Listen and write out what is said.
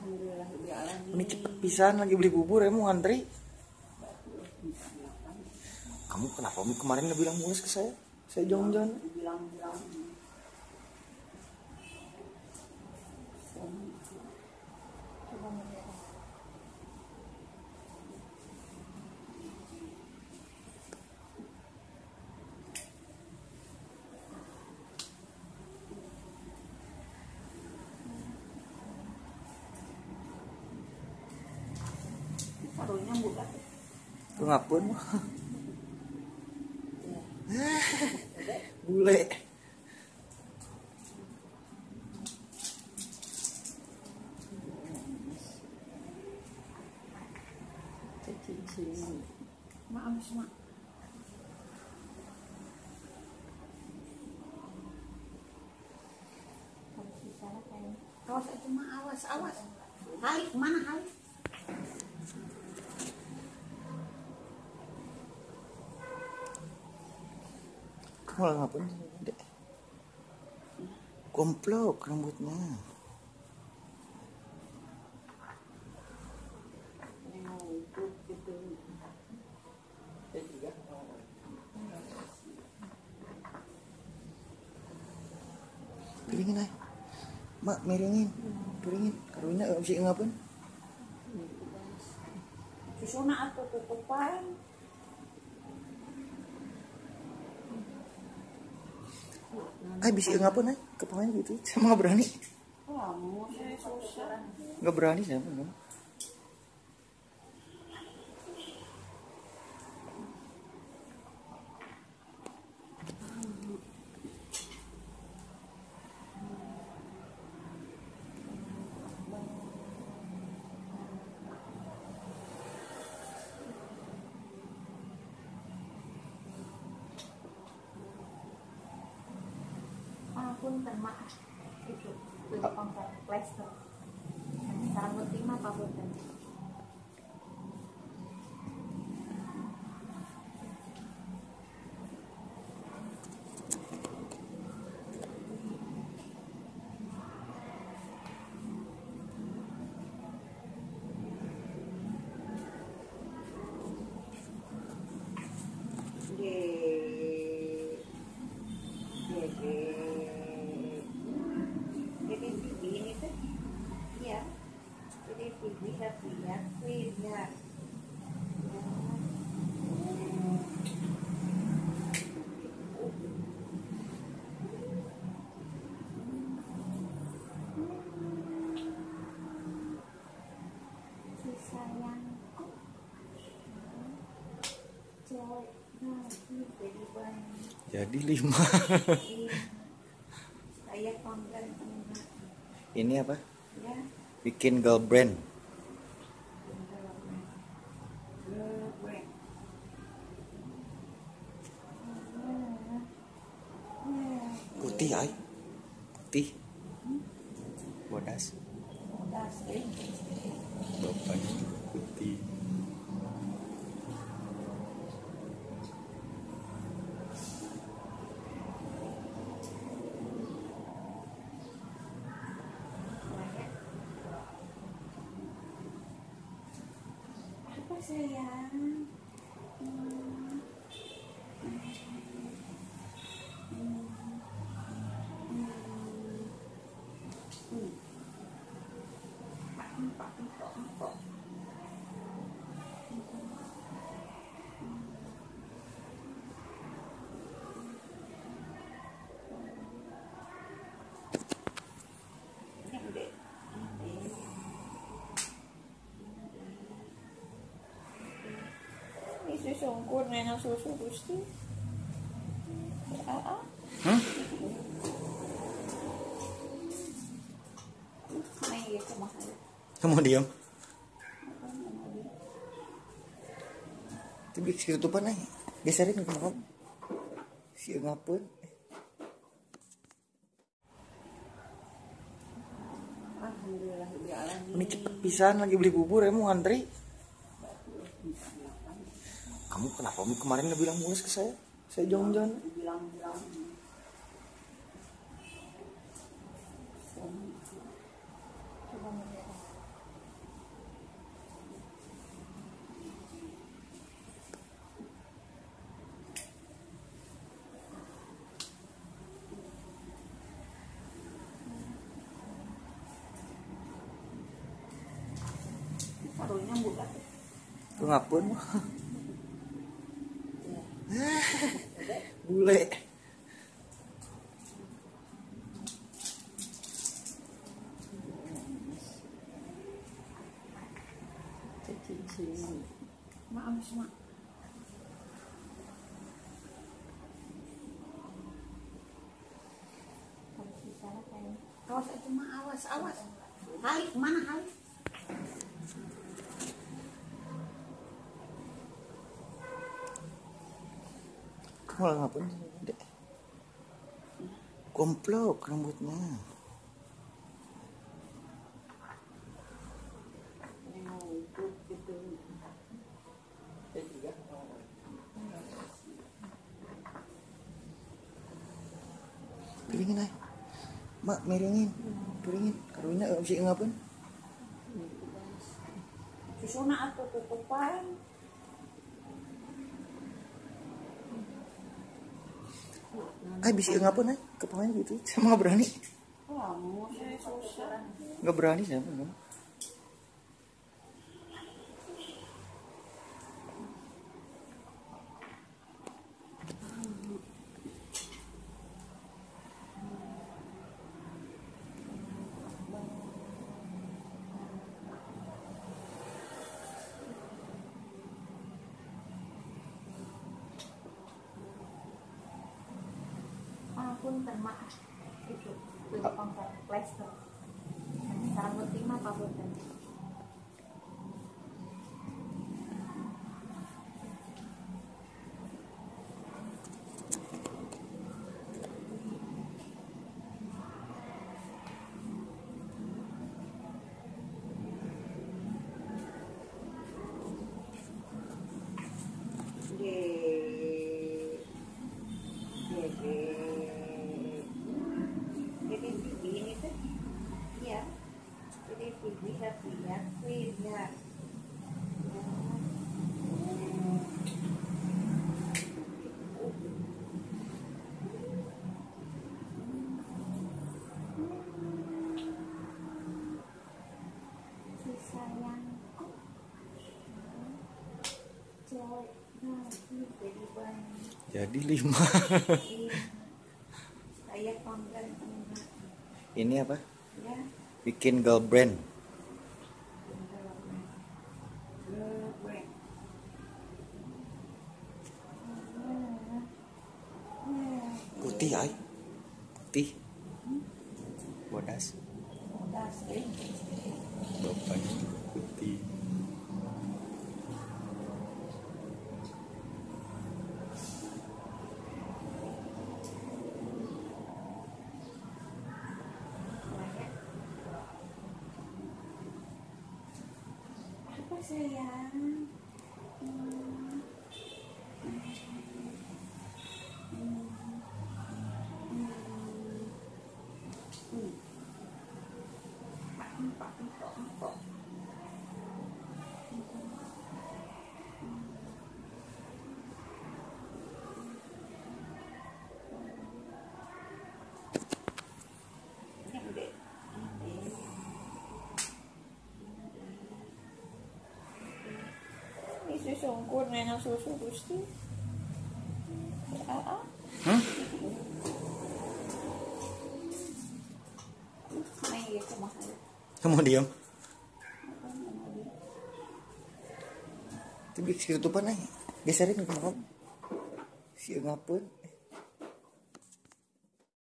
Ini cepet pisan lagi beli bubur ya mau ngantri. Kamu kenapa kemarin nggak bilang mulus ke saya? Saya jalan-jalan. Itu ngapun bule. Maaf, Mak. Awas itu mah, awas. Halif, mana Halif? Malah ngapain dek? Komplok rambutnya. Piringin ay, mak miringin, piringin. Karunya bisa ngapain? Susuna atau tutupan? Ay bisa ngapain ay? Kepalanya gitu, saya nggak berani. Kamu saya susah. Nggak berani saya pun. Pun termak itu pangkat plaster. Sekarang berterima apa buatan? Jadi 5. Ini apa? Bikin girl brand. Putih ay, putih. Bodas. Bapaknya putih. Sayang, sungkur nenek susu gusti. Kamu diam. Tapi ketutupan aja. Geserin ke maaf. Si ngapun. Ini cepet pisan lagi beli bubur ya mau ngantri. Kamu kenapa kemarin nggak bilang mulus ke saya? Saya jalan-jalan. ngapun. Bule. Maaf, mak. Awas aja, mak. Awas, awas. Halif, mana Halif? Malah ngapain? Komplok rambutnya. Piringin ay. Mak, miringin. Piringin. Karunya si ngapain? Susuna atau tutupan. Ay, bisa ngapain ay? Kepalanya gitu. Saya nggak berani. Kamu saya susah. Nggak berani saya. Enggak. Pun termaaf itu pangkat plester. Sekarang berterima Pak Punten. Jadi 5. Saya pangkat Ini apa? ya. Bikin girl brand. Putih ay. Putih. Bodas. Bapaknya putih. Apa sayang? Ini sungkur nenek susu gusti. Kamu diam. Tapi ketutupan ay. Geserin ke kamu. Si ngapain?